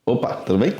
Opa, tudo bem?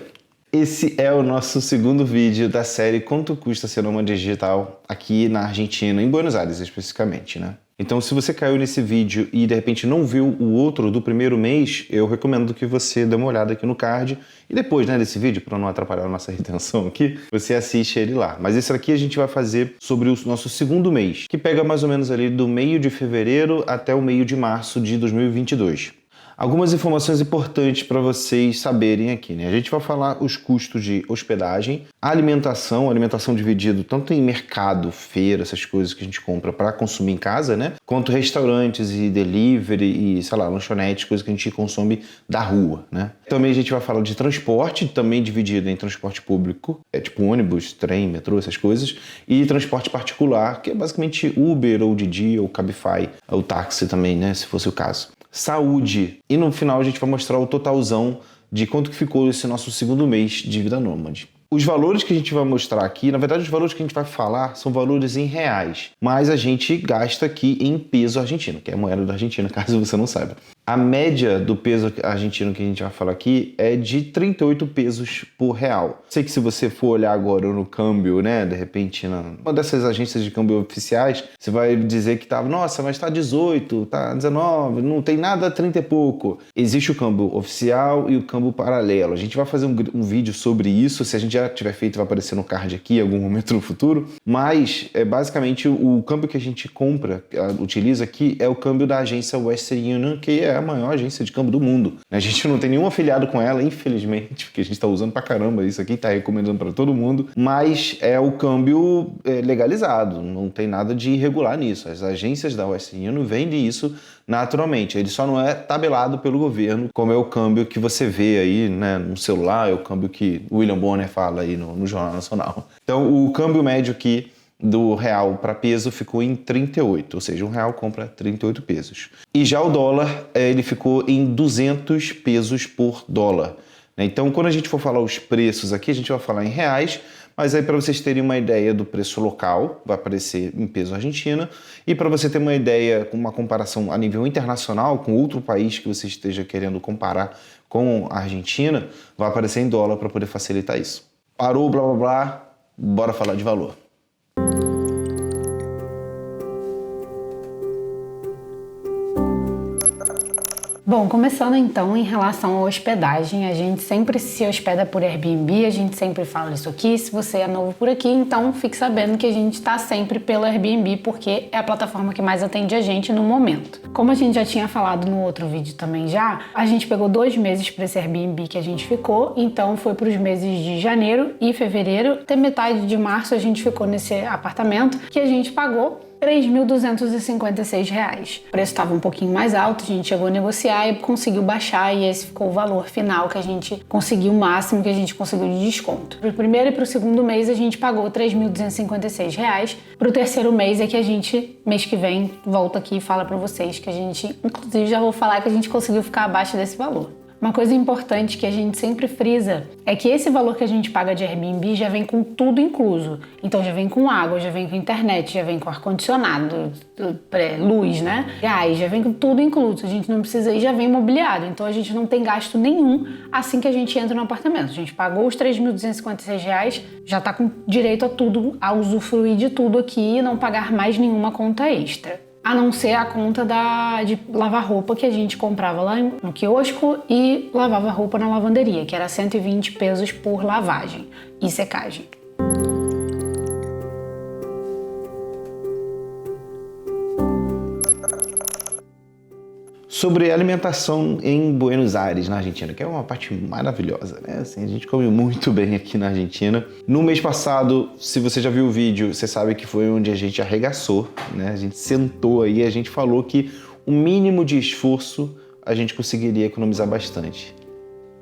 Esse é o nosso segundo vídeo da série Quanto Custa Ser Nômade Digital aqui na Argentina, em Buenos Aires especificamente, né? Então, se você caiu nesse vídeo e de repente não viu o outro do primeiro mês, eu recomendo que você dê uma olhada aqui no card e depois, né, desse vídeo, para não atrapalhar a nossa retenção aqui, você assiste ele lá. Mas esse aqui a gente vai fazer sobre o nosso segundo mês, que pega mais ou menos ali do meio de fevereiro até o meio de março de 2022. Algumas informações importantes para vocês saberem aqui, né? A gente vai falar os custos de hospedagem, alimentação dividido tanto em mercado, feira, essas coisas que a gente compra para consumir em casa, né? Quanto restaurantes e delivery e, sei lá, lanchonetes, coisas que a gente consome da rua, né? Também a gente vai falar de transporte, também dividido em transporte público, tipo ônibus, trem, metrô, essas coisas, e transporte particular, que é basicamente Uber ou Didi ou Cabify, ou táxi também, né? Se fosse o caso. Saúde. E no final a gente vai mostrar o totalzão de quanto que ficou esse nosso segundo mês de vida nômade. Os valores que a gente vai mostrar aqui, na verdade os valores que a gente vai falar são valores em reais, mas a gente gasta aqui em peso argentino, que é a moeda da Argentina, caso você não saiba. A média do peso argentino que a gente vai falar aqui é de 38 pesos por real. Sei que se você for olhar agora no câmbio, né, de repente, uma dessas agências de câmbio oficiais, você vai dizer que tá, nossa, mas tá 18, tá 19, não tem nada 30 e pouco. Existe o câmbio oficial e o câmbio paralelo. A gente vai fazer um vídeo sobre isso, se a gente já tiver feito vai aparecer no card aqui em algum momento no futuro, mas basicamente o câmbio que a gente compra, utiliza aqui, é o câmbio da agência Western Union, que é a maior agência de câmbio do mundo. A gente não tem nenhum afiliado com ela, infelizmente, porque a gente está usando pra caramba isso aqui, tá recomendando para todo mundo, mas é o câmbio legalizado, não tem nada de irregular nisso. As agências da Western Union vendem isso naturalmente, ele só não é tabelado pelo governo, como é o câmbio que você vê aí, né, no celular, é o câmbio que o William Bonner fala aí no Jornal Nacional. Então, o câmbio médio aqui do real para peso ficou em 38, ou seja, um real compra 38 pesos. E já o dólar, ele ficou em 200 pesos por dólar. Então, quando a gente for falar os preços aqui, a gente vai falar em reais, mas aí para vocês terem uma ideia do preço local, vai aparecer em peso argentino, e para você ter uma ideia, uma comparação a nível internacional, com outro país que você esteja querendo comparar com a Argentina, vai aparecer em dólar para poder facilitar isso. Parou, blá blá blá, bora falar de valor. Bom, começando então em relação à hospedagem, a gente sempre se hospeda por Airbnb, a gente sempre fala isso aqui. Se você é novo por aqui, então fique sabendo que a gente está sempre pelo Airbnb, porque é a plataforma que mais atende a gente no momento. Como a gente já tinha falado no outro vídeo também já, a gente pegou 2 meses para esse Airbnb que a gente ficou, então foi para os meses de janeiro e fevereiro. Até metade de março a gente ficou nesse apartamento que a gente pagou R$3.256. O preço estava um pouquinho mais alto, a gente chegou a negociar e conseguiu baixar, e esse ficou o valor final que a gente conseguiu, o máximo que a gente conseguiu de desconto. Para o primeiro e para o segundo mês a gente pagou R$3.256. Para o terceiro mês é que a gente, mês que vem, volta aqui e fala para vocês que a gente, inclusive já vou falar que a gente conseguiu ficar abaixo desse valor. Uma coisa importante que a gente sempre frisa é que esse valor que a gente paga de Airbnb já vem com tudo incluso. Então já vem com água, já vem com internet, já vem com ar-condicionado, luz, né? Gás, já vem com tudo incluso. A gente não precisa ir, já vem mobiliado. Então a gente não tem gasto nenhum assim que a gente entra no apartamento. A gente pagou os R$3.256, já tá com direito a tudo, a usufruir de tudo aqui e não pagar mais nenhuma conta extra. A não ser a conta de lavar roupa que a gente comprava lá no quiosco e lavava roupa na lavanderia, que era 120 pesos por lavagem e secagem. Sobre alimentação em Buenos Aires, na Argentina, que é uma parte maravilhosa, né? Assim, a gente come muito bem aqui na Argentina. No mês passado, se você já viu o vídeo, você sabe que foi onde a gente arregaçou, né? A gente sentou aí, a gente falou que o mínimo de esforço a gente conseguiria economizar bastante.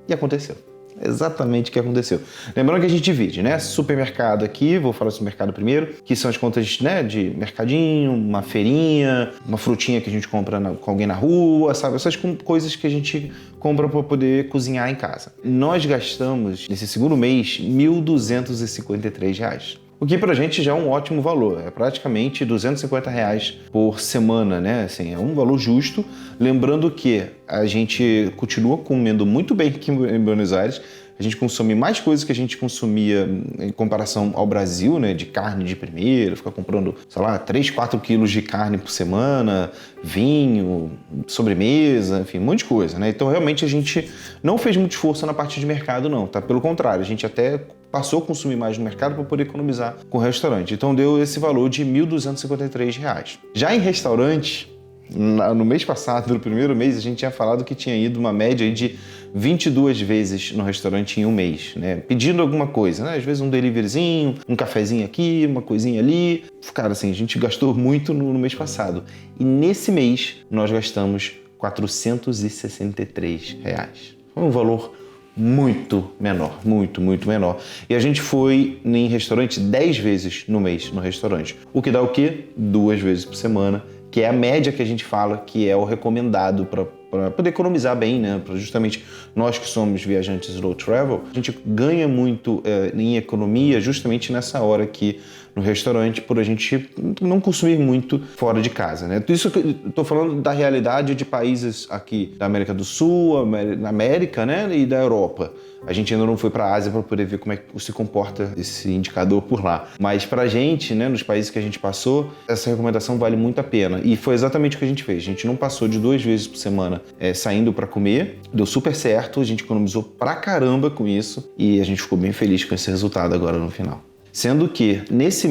E aconteceu. Exatamente o que aconteceu. Lembrando que a gente divide, né? Supermercado aqui, vou falar do supermercado primeiro, que são as contas, né, de mercadinho, uma feirinha, uma frutinha que a gente compra com alguém na rua, sabe? Essas coisas que a gente compra para poder cozinhar em casa. Nós gastamos, nesse segundo mês, R$1.253. O que pra gente já é um ótimo valor, é praticamente R$250 por semana, né? Assim, é um valor justo, lembrando que a gente continua comendo muito bem aqui em Buenos Aires, a gente consome mais coisas que a gente consumia em comparação ao Brasil, né? De carne de primeira, ficar comprando, sei lá, 3, 4 quilos de carne por semana, vinho, sobremesa, enfim, um monte de coisa, né? Então, realmente, a gente não fez muito esforço na parte de mercado, não, tá? Pelo contrário, a gente até passou a consumir mais no mercado para poder economizar com o restaurante. Então, deu esse valor de R$1.253. Já em restaurante, no mês passado, no primeiro mês, a gente tinha falado que tinha ido uma média de 22 vezes no restaurante em um mês, né? Pedindo alguma coisa, né? Às vezes um deliveryzinho, um cafezinho aqui, uma coisinha ali. Cara, assim, a gente gastou muito no mês passado. E nesse mês, nós gastamos R$463. Foi um valor muito menor, muito menor. E a gente foi em restaurante 10 vezes no mês no restaurante. O que dá o quê? 2 vezes por semana, que é a média que a gente fala que é o recomendado para poder economizar bem, né? Para justamente nós que somos viajantes slow travel, a gente ganha muito em economia justamente nessa hora aqui no restaurante, por a gente não consumir muito fora de casa, né? Isso que eu tô falando da realidade de países aqui da América do Sul, na América, né? E da Europa. A gente ainda não foi para a Ásia para poder ver como é que se comporta esse indicador por lá. Mas para a gente, né, nos países que a gente passou, essa recomendação vale muito a pena. E foi exatamente o que a gente fez. A gente não passou de 2 vezes por semana saindo para comer. Deu super certo, a gente economizou pra caramba com isso e a gente ficou bem feliz com esse resultado agora no final. Sendo que nesse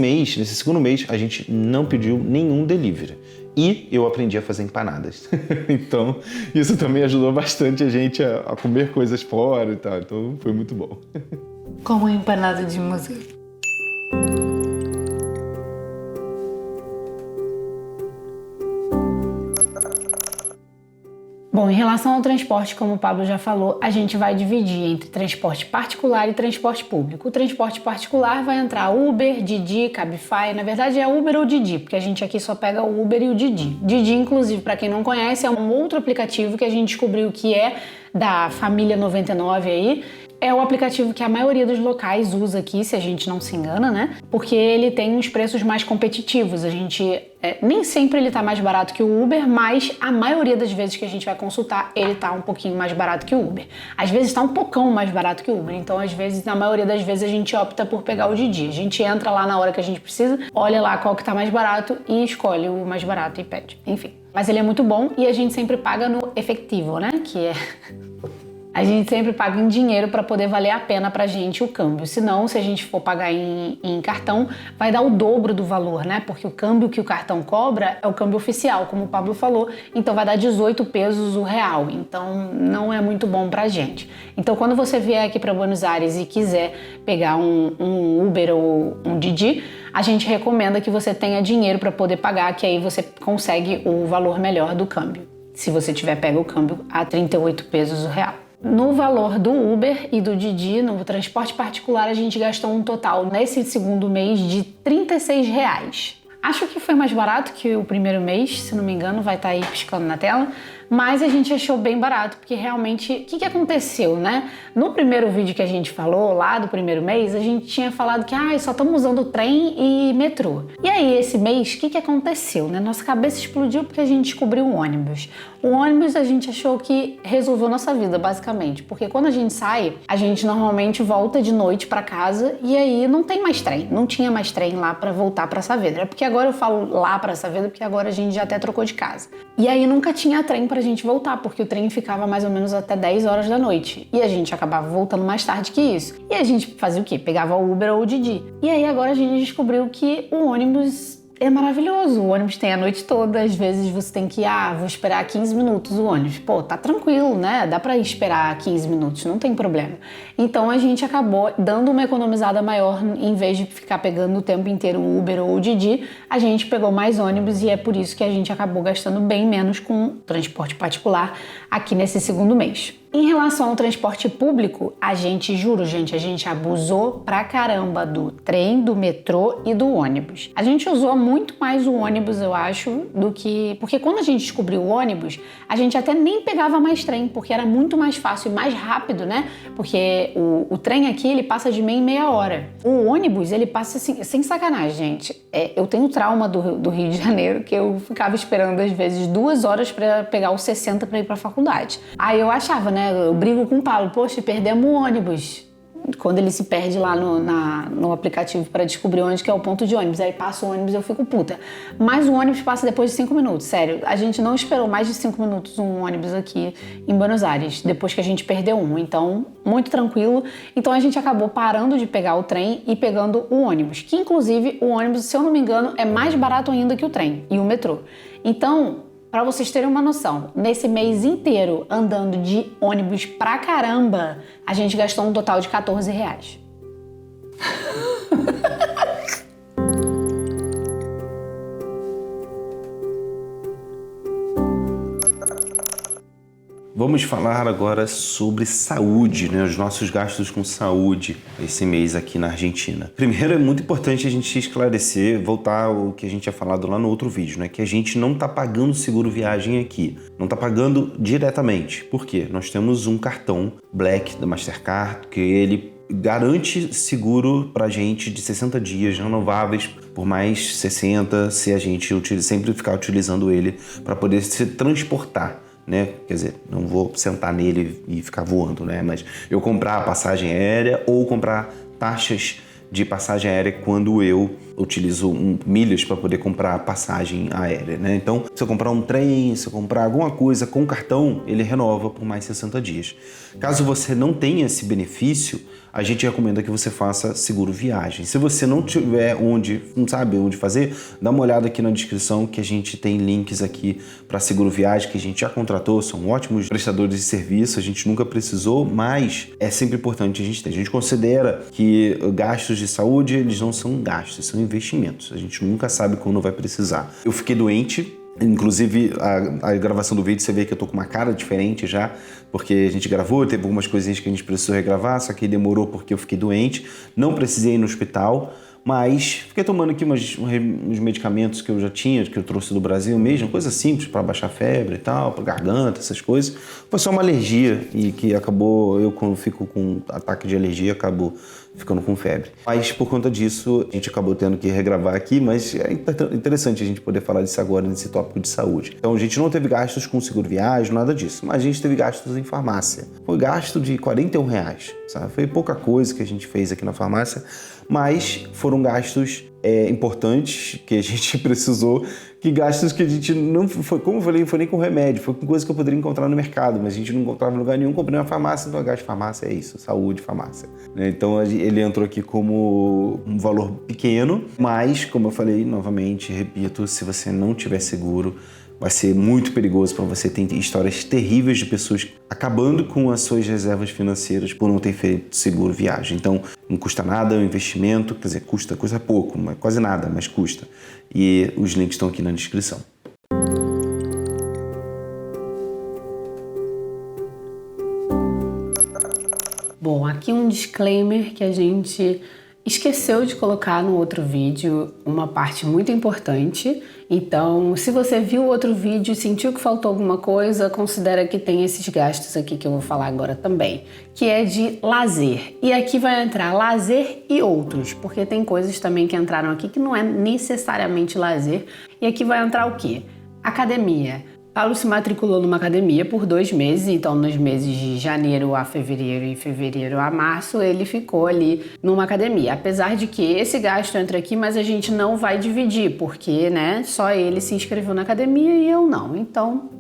segundo mês, a gente não pediu nenhum delivery. E eu aprendi a fazer empanadas. Então, isso também ajudou bastante a gente a comer coisas fora e tal. Então, foi muito bom. Como empanada de museu. Bom, em relação ao transporte, como o Pablo já falou, a gente vai dividir entre transporte particular e transporte público. O transporte particular vai entrar Uber, Didi, Cabify. Na verdade é Uber ou Didi, porque a gente aqui só pega o Uber e o Didi. Didi, inclusive, para quem não conhece, é um outro aplicativo que a gente descobriu que é da família 99 aí. É o aplicativo que a maioria dos locais usa aqui, se a gente não se engana, né? Porque ele tem uns preços mais competitivos. A gente nem sempre ele tá mais barato que o Uber, mas a maioria das vezes que a gente vai consultar, ele tá um pouquinho mais barato que o Uber. Às vezes tá um pocão mais barato que o Uber. Então, às vezes, na maioria das vezes, a gente opta por pegar o Didi. A gente entra lá na hora que a gente precisa, olha lá qual que tá mais barato e escolhe o mais barato e pede. Enfim. Mas ele é muito bom e a gente sempre paga no efectivo, né? Que é... A gente sempre paga em dinheiro para poder valer a pena pra gente o câmbio. Senão, se a gente for pagar em cartão, vai dar o dobro do valor, né? Porque o câmbio que o cartão cobra é o câmbio oficial, como o Pablo falou. Então, vai dar 18 pesos o real. Então, não é muito bom pra gente. Então, quando você vier aqui para Buenos Aires e quiser pegar um Uber ou um Didi, a gente recomenda que você tenha dinheiro para poder pagar, que aí você consegue o valor melhor do câmbio. Se você tiver pego o câmbio a 38 pesos o real. No valor do Uber e do Didi, no transporte particular, a gente gastou um total nesse segundo mês de R$36. Acho que foi mais barato que o primeiro mês, se não me engano, vai estar aí piscando na tela. Mas a gente achou bem barato, porque realmente, o que aconteceu, né? No primeiro vídeo que a gente falou, lá do primeiro mês, a gente tinha falado que só estamos usando trem e metrô. E aí, esse mês, o que aconteceu, né? Nossa cabeça explodiu porque a gente descobriu um ônibus. O ônibus a gente achou que resolveu nossa vida, basicamente. Porque quando a gente sai, a gente normalmente volta de noite pra casa e aí não tem mais trem. Não tinha mais trem lá pra voltar pra Saavedra. É porque agora eu falo lá pra Saavedra, porque agora a gente já até trocou de casa. E aí nunca tinha trem pra gente voltar, porque o trem ficava mais ou menos até 10 horas da noite. E a gente acabava voltando mais tarde que isso. E a gente fazia o quê? Pegava o Uber ou o Didi. E aí agora a gente descobriu que o ônibus é maravilhoso. O ônibus tem a noite toda. Às vezes você tem que, vou esperar 15 minutos o ônibus. Pô, tá tranquilo, né? Dá pra esperar 15 minutos, não tem problema. Então a gente acabou dando uma economizada maior, em vez de ficar pegando o tempo inteiro o Uber ou o Didi, a gente pegou mais ônibus e é por isso que a gente acabou gastando bem menos com transporte particular aqui nesse segundo mês. Em relação ao transporte público, a gente abusou pra caramba do trem, do metrô e do ônibus. A gente usou muito mais o ônibus, eu acho, do que... Porque quando a gente descobriu o ônibus, a gente até nem pegava mais trem, porque era muito mais fácil e mais rápido, né? Porque o trem aqui, ele passa de meia hora. O ônibus, ele passa assim, sem sacanagem, gente. Eu tenho trauma do Rio de Janeiro, que eu ficava esperando, às vezes, 2 horas pra pegar o 60 pra ir pra faculdade. Aí eu achava, né? Eu brigo com o Paulo, poxa, perdemos o ônibus. Quando ele se perde lá no aplicativo para descobrir onde que é o ponto de ônibus. Aí passa o ônibus, eu fico puta. Mas o ônibus passa depois de 5 minutos, sério. A gente não esperou mais de 5 minutos um ônibus aqui em Buenos Aires, depois que a gente perdeu um. Então, muito tranquilo. Então a gente acabou parando de pegar o trem e pegando o ônibus. Que inclusive o ônibus, se eu não me engano, é mais barato ainda que o trem e o metrô. Então... Pra vocês terem uma noção, nesse mês inteiro andando de ônibus pra caramba, a gente gastou um total de R$14. Vamos falar agora sobre saúde, né? Os nossos gastos com saúde esse mês aqui na Argentina. Primeiro, é muito importante a gente esclarecer, voltar ao que a gente tinha falado lá no outro vídeo, né? Que a gente não tá pagando seguro viagem aqui. Não tá pagando diretamente. Por quê? Nós temos um cartão Black da Mastercard que ele garante seguro pra gente de 60 dias renováveis por mais 60, se a gente sempre ficar utilizando ele para poder se transportar. Né? Quer dizer, não vou sentar nele e ficar voando, né? Mas eu comprar a passagem aérea ou comprar taxas de passagem aérea quando eu utilizo milhas para poder comprar passagem aérea, né? Então, se eu comprar um trem, se eu comprar alguma coisa com cartão, ele renova por mais 60 dias. Caso você não tenha esse benefício, a gente recomenda que você faça seguro viagem. Se você não tiver não sabe onde fazer, dá uma olhada aqui na descrição que a gente tem links aqui para seguro viagem que a gente já contratou, são ótimos prestadores de serviço, a gente nunca precisou, mas é sempre importante a gente ter. A gente considera que gastos de saúde, eles não são gastos, são investimentos. A gente nunca sabe quando vai precisar. Eu fiquei doente, inclusive a gravação do vídeo você vê que eu tô com uma cara diferente já, porque a gente gravou, teve algumas coisinhas que a gente precisou regravar, só que demorou porque eu fiquei doente, não precisei ir no hospital, mas fiquei tomando aqui uns medicamentos que eu já tinha, que eu trouxe do Brasil mesmo, coisa simples para baixar febre e tal, para garganta, essas coisas. Foi só uma alergia e que acabou, eu quando fico com ataque de alergia, acabo ficando com febre. Mas por conta disso, a gente acabou tendo que regravar aqui, mas é interessante a gente poder falar disso agora nesse tópico de saúde. Então a gente não teve gastos com seguro viagem, nada disso, mas a gente teve gastos em farmácia. Foi gasto de R$41, sabe? Foi pouca coisa que a gente fez aqui na farmácia, mas foram gastos importantes que a gente precisou, que gastos que a gente não foi, como eu falei, não foi nem com remédio, foi com coisa que eu poderia encontrar no mercado, mas a gente não encontrava em lugar nenhum, comprei na farmácia, então gasto de farmácia é isso, saúde, farmácia. Então ele entrou aqui como um valor pequeno, mas como eu falei, novamente, repito, se você não tiver seguro, vai ser muito perigoso para você. Tem histórias terríveis de pessoas acabando com as suas reservas financeiras por não ter feito seguro viagem. Então, não custa nada, é um investimento, quer dizer, custa pouco, quase nada, mas custa. E os links estão aqui na descrição. Bom, aqui um disclaimer que a gente esqueceu de colocar no outro vídeo, uma parte muito importante. Então, se você viu o outro vídeo e sentiu que faltou alguma coisa, considera que tem esses gastos aqui que eu vou falar agora também, que é de lazer. E aqui vai entrar lazer e outros, porque tem coisas também que entraram aqui que não é necessariamente lazer. E aqui vai entrar o quê? Academia. Paulo se matriculou numa academia por 2 meses, então nos meses de janeiro a fevereiro e fevereiro a março ele ficou ali numa academia. Apesar de que esse gasto entra aqui, mas a gente não vai dividir, porque né, só ele se inscreveu na academia e eu não. Então,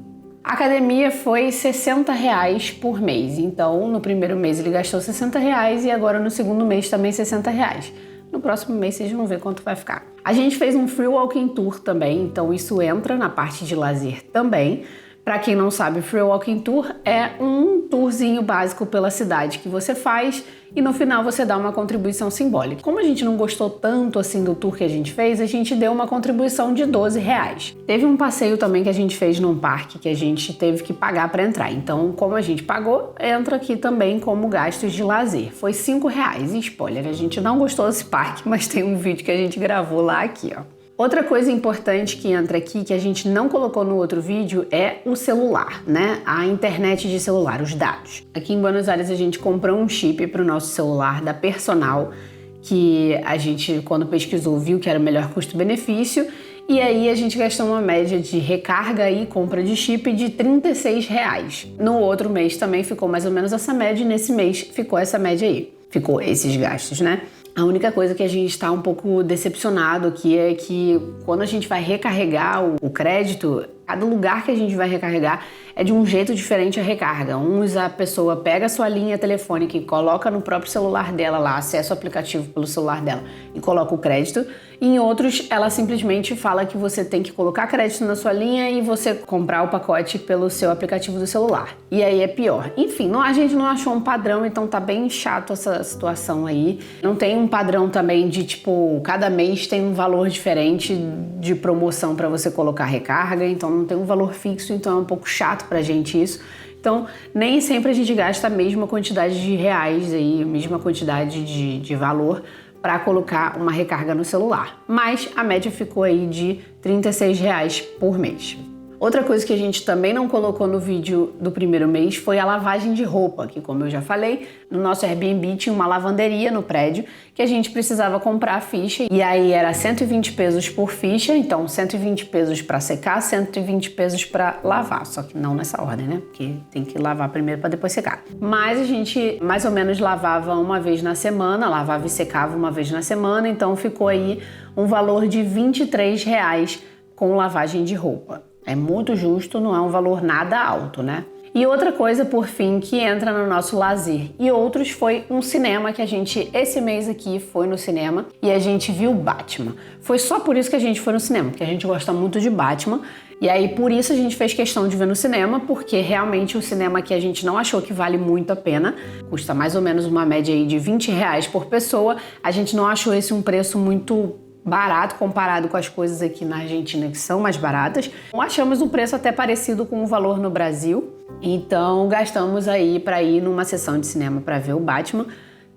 a academia foi R$60 por mês. Então, no primeiro mês ele gastou R$60 e agora no segundo mês também R$60. No próximo mês vocês vão ver quanto vai ficar. A gente fez um free walking tour também, então isso entra na parte de lazer também. Para quem não sabe, Free Walking Tour é um tourzinho básico pela cidade que você faz e no final você dá uma contribuição simbólica. Como a gente não gostou tanto assim do tour que a gente fez, a gente deu uma contribuição de R$12. Teve um passeio também que a gente fez num parque que a gente teve que pagar para entrar. Então, como a gente pagou, entra aqui também como gastos de lazer. Foi R$5. E spoiler, a gente não gostou desse parque, mas tem um vídeo que a gente gravou lá aqui, ó. Outra coisa importante que entra aqui, que a gente não colocou no outro vídeo, é o celular, né? A internet de celular, os dados. Aqui em Buenos Aires a gente comprou um chip para o nosso celular da Personal, que a gente, quando pesquisou, viu que era o melhor custo-benefício. E aí a gente gastou uma média de recarga e compra de chip de R$36. No outro mês também ficou mais ou menos essa média, e nesse mês ficou essa média aí. Ficou esses gastos, né? A única coisa que a gente está um pouco decepcionado aqui é que quando a gente vai recarregar o crédito, cada lugar que a gente vai recarregar é de um jeito diferente a recarga. Uns a pessoa pega a sua linha telefônica e coloca no próprio celular dela lá, acessa o aplicativo pelo celular dela e coloca o crédito. E em outros, ela simplesmente fala que você tem que colocar crédito na sua linha e você comprar o pacote pelo seu aplicativo do celular. E aí é pior. Enfim, a gente não achou um padrão, então tá bem chato essa situação aí. Não tem um padrão também de, tipo, cada mês tem um valor diferente de promoção para você colocar recarga, então não tem um valor fixo, então é um pouco chato pra gente isso. Então, nem sempre a gente gasta a mesma quantidade de reais aí, a mesma quantidade de valor para colocar uma recarga no celular. Mas a média ficou aí de R$36 por mês. Outra coisa que a gente também não colocou no vídeo do primeiro mês foi a lavagem de roupa, que como eu já falei, no nosso Airbnb tinha uma lavanderia no prédio que a gente precisava comprar a ficha e aí era 120 pesos por ficha, então 120 pesos para secar, 120 pesos para lavar, só que não nessa ordem, né? Porque tem que lavar primeiro para depois secar. Mas a gente mais ou menos lavava uma vez na semana, lavava e secava uma vez na semana, então ficou aí um valor de R$23 com lavagem de roupa. É muito justo, não é um valor nada alto, né? E outra coisa, por fim, que entra no nosso lazer e outros foi um cinema que a gente, esse mês aqui, foi no cinema e a gente viu Batman. Foi só por isso que a gente foi no cinema, porque a gente gosta muito de Batman. E aí, por isso a gente fez questão de ver no cinema, porque realmente o cinema aqui a gente não achou que vale muito a pena. Custa mais ou menos uma média aí de R$20 por pessoa. A gente não achou esse um preço muito barato comparado com as coisas aqui na Argentina que são mais baratas. Achamos um preço até parecido com o valor no Brasil, então gastamos aí para ir numa sessão de cinema para ver o Batman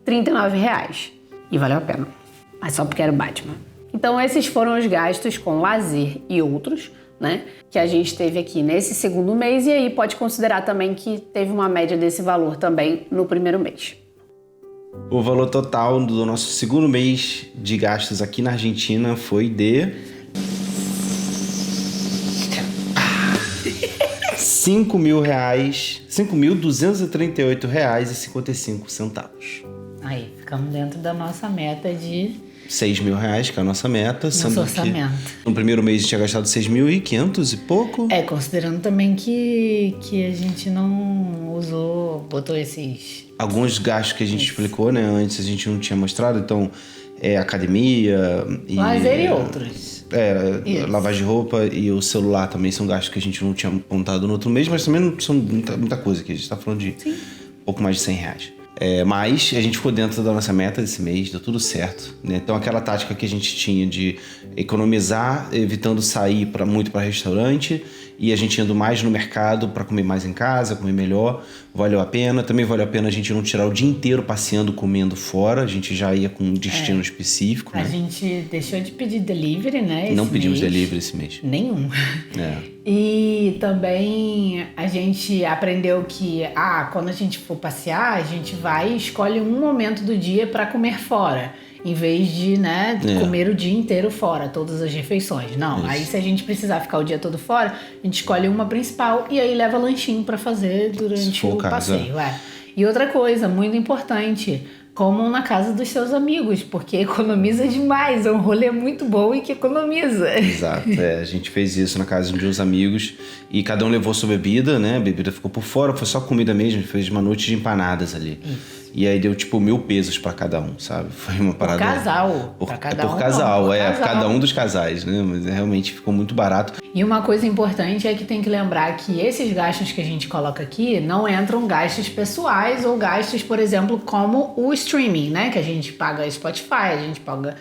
R$39 e valeu a pena, mas só porque era o Batman. Então esses foram os gastos com lazer e outros, né, que a gente teve aqui nesse segundo mês e aí pode considerar também que teve uma média desse valor também no primeiro mês. O valor total do nosso segundo mês de gastos aqui na Argentina foi de R$5.238,55. Aí, ficamos dentro da nossa meta de R$6.000, que é a nossa meta. Nosso orçamento. No primeiro mês a gente tinha gastado 6.500 e pouco. É, considerando também que a gente não usou, botou esses... Alguns gastos que a gente explicou, né? Antes a gente não tinha mostrado, então academia e... Lazer e outros. Lavagem de roupa e o celular também são gastos que a gente não tinha apontado no outro mês, mas também não são muita coisa, que a gente tá falando de pouco mais de R$100. Mas a gente ficou dentro da nossa meta desse mês, deu tudo certo, né? Então aquela tática que a gente tinha de economizar, evitando sair muito para restaurante e a gente indo mais no mercado para comer mais em casa, comer melhor, valeu a pena. Também valeu a pena a gente não tirar o dia inteiro passeando, comendo fora, a gente já ia com um destino específico, né? A gente deixou de pedir delivery, né? Não pedimos delivery esse mês. Nenhum. E também a gente aprendeu que quando a gente for passear, a gente vai e escolhe um momento do dia para comer fora, em vez de, comer o dia inteiro fora, todas as refeições. Não, isso. Aí se a gente precisar ficar o dia todo fora, a gente escolhe uma principal e aí leva lanchinho para fazer durante o passeio. E outra coisa muito importante, comam na casa dos seus amigos, porque economiza demais, é um rolê muito bom e que economiza. Exato, a gente fez isso na casa de uns amigos e cada um levou sua bebida, né? A bebida ficou por fora, foi só comida mesmo, a gente fez uma noite de empanadas ali. Isso. E aí deu tipo 1.000 pesos pra cada um, sabe? Foi uma parada... Por casal. Por Por casal. casal. Cada um dos casais, né? Mas realmente ficou muito barato. E uma coisa importante é que tem que lembrar que esses gastos que a gente coloca aqui não entram gastos pessoais ou gastos, por exemplo, como o streaming, né? Que a gente paga Spotify, a gente paga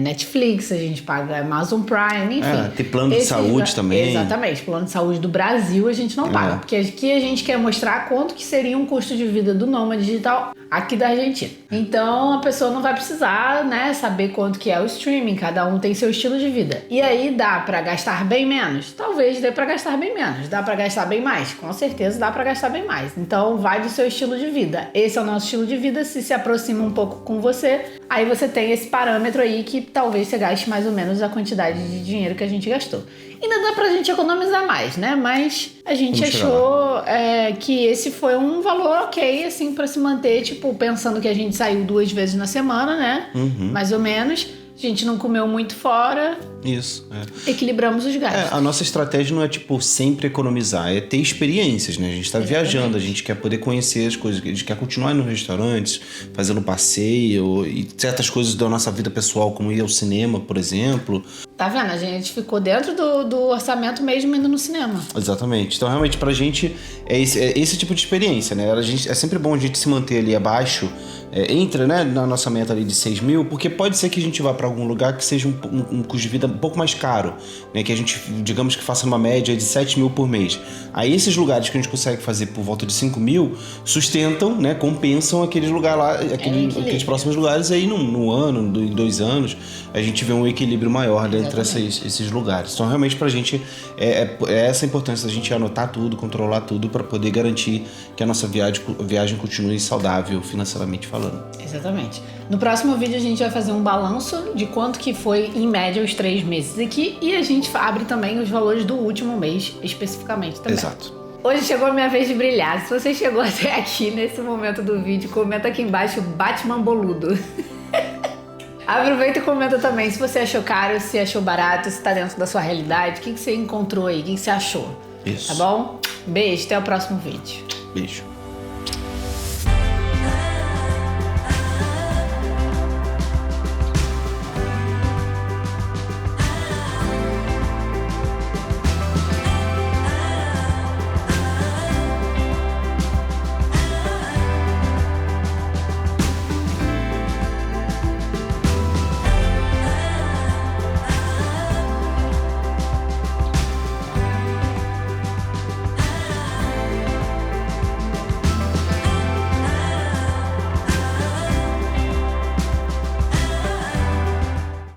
Netflix, a gente paga Amazon Prime, enfim. Tem plano de saúde também. Exatamente, plano de saúde do Brasil a gente não paga, porque aqui a gente quer mostrar quanto que seria um custo de vida do nômade digital aqui da Argentina. Então a pessoa não vai precisar, né, saber quanto que é o streaming, cada um tem seu estilo de vida. E aí dá pra gastar bem menos? Talvez dê pra gastar bem menos. Dá pra gastar bem mais? Com certeza dá pra gastar bem mais. Então vai do seu estilo de vida. Esse é o nosso estilo de vida, se aproxima um pouco com você, aí você tem esse parâmetro aí que talvez você gaste mais ou menos a quantidade de dinheiro que a gente gastou. Ainda dá pra gente economizar mais, né? Mas a gente achou que esse foi um valor ok, assim, pra se manter, tipo, pensando que a gente saiu 2 vezes na semana, né? Mais ou menos. A gente não comeu muito fora. Isso, Equilibramos os gastos. A nossa estratégia não é, tipo, sempre economizar, é ter experiências, né? A gente tá viajando, a gente quer poder conhecer as coisas, a gente quer continuar nos restaurantes, fazendo passeio e certas coisas da nossa vida pessoal, como ir ao cinema, por exemplo. Tá vendo? A gente ficou dentro do orçamento mesmo indo no cinema. Exatamente. Então, realmente, pra gente, é esse tipo de experiência, né? É sempre bom a gente se manter ali abaixo, entra, né, na nossa meta ali de 6 mil, porque pode ser que a gente vá pra algum lugar que seja um custo de vida um pouco mais caro, né? Que a gente, digamos que faça uma média de 7 mil por mês. Aí esses lugares que a gente consegue fazer por volta de 5 mil sustentam, né? Compensam aqueles lugares lá, aqueles próximos lugares aí no ano, em 2 anos, a gente vê um equilíbrio maior entre esses lugares. Então, realmente, pra gente é essa a importância da gente anotar tudo, controlar tudo para poder garantir que a nossa viagem continue saudável financeiramente falando. Exatamente. No próximo vídeo a gente vai fazer um balanço de quanto que foi em média os 3 meses aqui e a gente abre também os valores do último mês especificamente também. Exato. Hoje chegou a minha vez de brilhar. Se você chegou até aqui nesse momento do vídeo, comenta aqui embaixo Batman boludo. Aproveita e comenta também se você achou caro, se achou barato, se tá dentro da sua realidade, o que você encontrou aí, o que você achou. Isso. Tá bom? Beijo, até o próximo vídeo. Beijo.